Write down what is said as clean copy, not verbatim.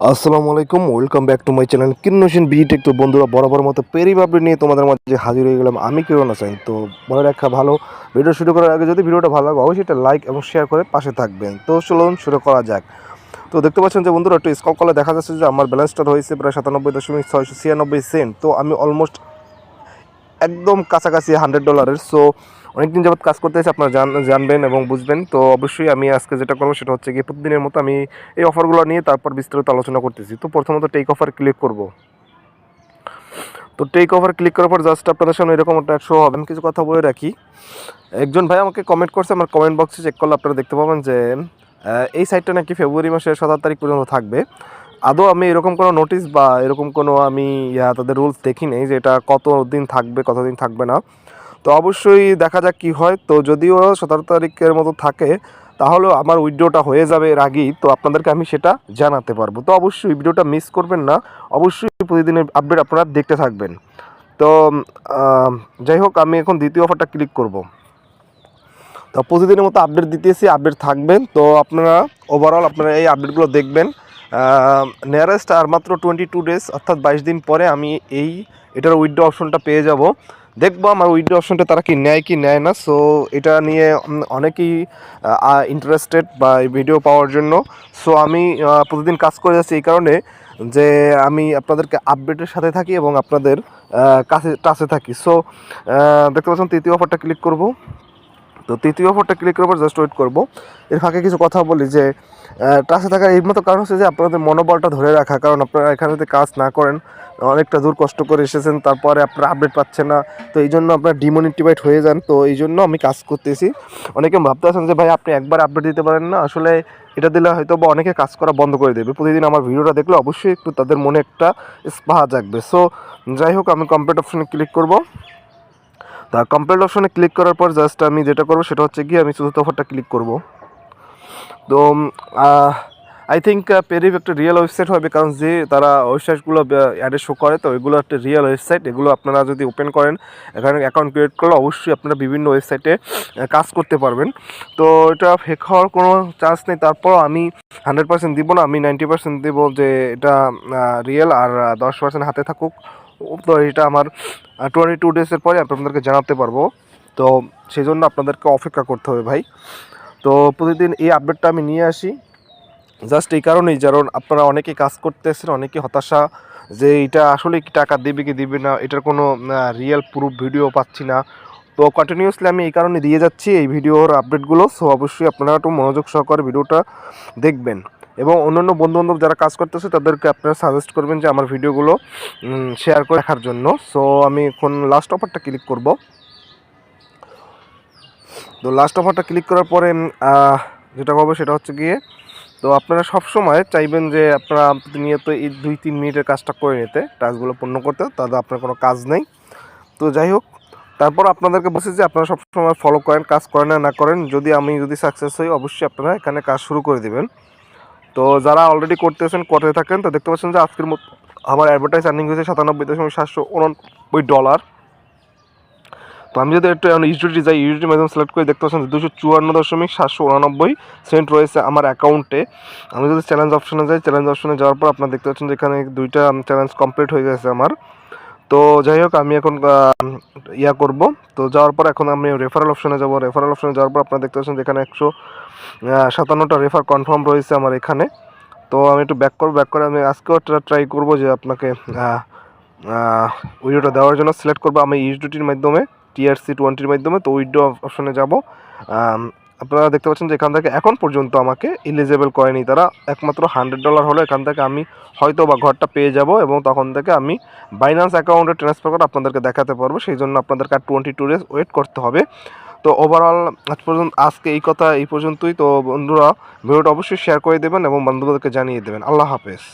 আসসালামু আলাইকুম, welcome back to my channel কিন্নসিন বিটেক। তো বন্ধুরা, বরাবর মতো পেরিভাবে নিয়ে তোমাদের মাঝে হাজির হয়ে গেলাম আমি কিরণ হোসেন। তো বলে রাখা ভালো, ভিডিও শুরু করার আগে যদি ভিডিওটা ভালো লাগে অবশ্যই এটা লাইক এবং শেয়ার করে পাশে থাকবেন। তো চলুন শুরু করা যাক। তো দেখতে পাচ্ছেন যে বন্ধুরা, একটু স্ক্রল করলে দেখা যাচ্ছে যে আমার ব্যালেন্সটা হয়েছে প্রায় 97.696। তো আমি অলমোস্ট একদম কাছাকাছি $100। সো অনেকদিন যাবত কাজ করতেছি, আপনারা জানবেন এবং বুঝবেন। তো অবশ্যই আমি আজকে যেটা করবো সেটা হচ্ছে গিয়ে প্রতিদিনের মতো আমি এই অফারগুলো নিয়ে তারপর বিস্তারিত আলোচনা করতেছি। তো প্রথমত টেক অফার ক্লিক করব। তো টেক অফার ক্লিক করার পর জাস্ট আপনাদের সামনে এরকম একটা শো হবে। আমি কিছু কথা বলে রাখি। একজন ভাই আমাকে কমেন্ট করছে, আমার কমেন্ট বক্সে চেক করলে আপনারা দেখতে পাবেন যে এই সাইটটা নাকি ফেব্রুয়ারি মাসের 17 তারিখ পর্যন্ত থাকবে। আদৌ আমি এরকম কোনো নোটিশ বা এরকম কোনো আমি তাদের রুলস দেখি নেই যে এটা কতদিন থাকবে কতদিন থাকবে না। তো অবশ্যই দেখা যাক কী হয়। তো যদিও 17 তারিখের মতো থাকে তাহলেও আমার উইথড্রটা হয়ে যাবে এর আগেই, তো আপনাদেরকে আমি সেটা জানাতে পারবো। তো অবশ্যই ভিডিওটা মিস করবেন না, অবশ্যই প্রতিদিনের আপডেট আপনারা দেখতে থাকবেন। তো যাই হোক, আমি এখন দ্বিতীয় অফারটা ক্লিক করব। তো প্রতিদিনের মতো আপডেট দিতেছি, আপডেট থাকবেন। তো আপনারা ওভারঅল আপনারা এই আপডেটগুলো দেখবেন। নিয়ারেস্ট আর মাত্র 22 ডেজ অর্থাৎ 22 দিন পরে আমি এটার উইথড্র অপশনটা পেয়ে যাব। দেখবো আমার উইথড্র অপশনটা তারা কি নেয় না। সো এটা নিয়ে অনেকেই ইন্টারেস্টেড বা এই ভিডিও পাওয়ার জন্য। সো আমি প্রতিদিন কাজ করে যাচ্ছি এই কারণে যে আমি আপনাদেরকে আপডেটের সাথে থাকি এবং আপনাদের কাছে থাকি। সো দেখতে পাচ্ছেন তৃতীয় অফারটা ক্লিক করব। তো তৃতীয় অফারটা ক্লিক করার পর জাস্ট ওয়েট করবো। এর ফাঁকে কিছু কথা বলি যে টাচে থাকার এই মতো কারণ হচ্ছে যে আপনাদের মনোবলটা ধরে রাখা। কারণ আপনারা এখানে যদি কাজ না করেন, অনেকটা দূর কষ্ট করে এসেছেন, তারপরে আপনারা আপডেট পাচ্ছেন না, তো এই জন্য আপনারা ডিমোটিভেট হয়ে যান। তো এই জন্য আমি কাজ করতেছি। অনেকে ভাবতে আছেন যে ভাই আপনি একবার আপডেট দিতে পারেন না, আসলে এটা দিলে হয়তো বা অনেকে কাজ করা বন্ধ করে দেবে। প্রতিদিন আমার ভিডিওটা দেখলে অবশ্যই একটু তাদের মনে একটা স্পাহা জাগবে। সো যাই হোক, আমি কমপ্লিট অপশনে ক্লিক করব। তা কমপ্লিট অপশনে ক্লিক করার পর জাস্ট আমি যেটা করবো সেটা হচ্ছে গিয়ে আমি চতুর্থ অফারটা ক্লিক করব। তো আই থিঙ্ক পেরিভ একটা রিয়েল ওয়েবসাইট হবে, কারণ যে তারা ওয়েবসাইটগুলো অ্যাডে শো করে, তো ওইগুলো একটা রিয়েল ওয়েবসাইট। এগুলো আপনারা যদি ওপেন করেন, এখানে অ্যাকাউন্ট ক্রিয়েট করলে অবশ্যই আপনারা বিভিন্ন ওয়েবসাইটে কাজ করতে পারবেন। তো এটা ফেক হওয়ার কোনো চান্স নেই। তারপর আমি 100% দিব না, আমি 90% দেবো যে এটা রিয়েল, আর 10% হাতে থাকুক। তো এটা আমার 22 ডেজের পরে আপনাদেরকে জানাতে পারবো। তো সেই জন্য আপনাদেরকে অপেক্ষা করতে হবে ভাই। তো প্রতিদিন এই আপডেটটা আমি নিয়ে আসি জাস্ট এই কারণেই, কারণ আপনারা অনেকেই কাজ করতেছেন, অনেকেই হতাশা যে এটা আসলে কি টাকা দেবে কি দেবে না, এটার কোনো রিয়েল প্রুফ ভিডিও পাচ্ছি না। তো কন্টিনিউয়াসলি আমি এই কারণে দিয়ে যাচ্ছি এই ভিডিওর আপডেটগুলো। সো অবশ্যই আপনারা একটু মনোযোগ সহকারে ভিডিওটা দেখবেন এবং অন্যান্য বন্ধুবান্ধব যারা কাজ করতেছে তাদেরকে আপনারা সাজেস্ট করবেন যে আমার ভিডিওগুলো শেয়ার করে দেখার জন্য। সো আমি এখন লাস্ট অফারটা ক্লিক করব। তো লাস্ট অফারটা ক্লিক করার পরে যেটা করবো সেটা হচ্ছে গিয়ে, তো আপনারা সবসময় চাইবেন যে আপনারা প্রতিনিয়ত এই 2-3 মিনিটের কাজটা করে নিতে, টাস্কগুলো পূর্ণ করতে, তাহলে আপনার কোনো কাজ নেই। তো যাই হোক, তারপর আপনাদেরকে বলছি যে আপনারা সবসময় ফলো করেন, কাজ করেন না করেন, যদি সাকসেস হই অবশ্যই আপনারা এখানে কাজ শুরু করে দেবেন। তো যারা অলরেডি করতেছেন করতে থাকেন। তো দেখতে পাচ্ছেন যে আজকের মতো আমার অ্যাডভার্টাইজ আর্নিং হয়েছে $97,789। তো আমি যদি একটু ইউটিলিটি যাই, ইউটিলিটির মাধ্যমে সিলেক্ট করে দেখতে পাচ্ছেন 254.789 রয়েছে আমার অ্যাকাউন্টে। আমি যদি চ্যালেঞ্জ অপশনে যাই, চ্যালেঞ্জ অপশনে যাওয়ার পর আপনারা দেখতে পাচ্ছেন যে এখানে 2টা চ্যালেঞ্জ কমপ্লিট হয়ে গেছে আমার। তো যাই হোক, আমি এখন করব। তো যাওয়ার পর এখন আমি রেফারেল অপশনে যাব। রেফারেল অপশনে যাওয়ার পর আপনারা দেখতে পাচ্ছেন যে এখানে 157টা রেফার কনফার্ম রয়েছে আমার এখানে। তো আমি একটু ব্যাক করে আমি আজকেও ট্রাই করব যে আপনাকে উইড্রোটা দেওয়ার জন্য সিলেক্ট করবো আমি ইউটিলিটির মাধ্যমে, TRC20 মাধ্যমে। তো উইড্রো অপশনে যাব। আপনারা দেখতে পাচ্ছেন যে এখান থেকে এখন পর্যন্ত আমাকে এলিজেবল করেনি তারা। একমাত্র $100 হলো এখান থেকে আমি হয়তো বা ঘরটা পেয়ে যাব এবং তখন থেকে আমি বাইন্যান্স অ্যাকাউন্টে ট্রান্সফার করে আপনাদেরকে দেখাতে পারবো। সেই জন্য আপনাদেরকে 22 ডেজ ওয়েট করতে হবে। তো ওভারঅল আজকে এই পর্যন্তই। তো বন্ধুরা, ভিডিওটা অবশ্যই শেয়ার করে দেবেন এবং বন্ধুদেরকে জানিয়ে দেবেন। আল্লাহ হাফেজ।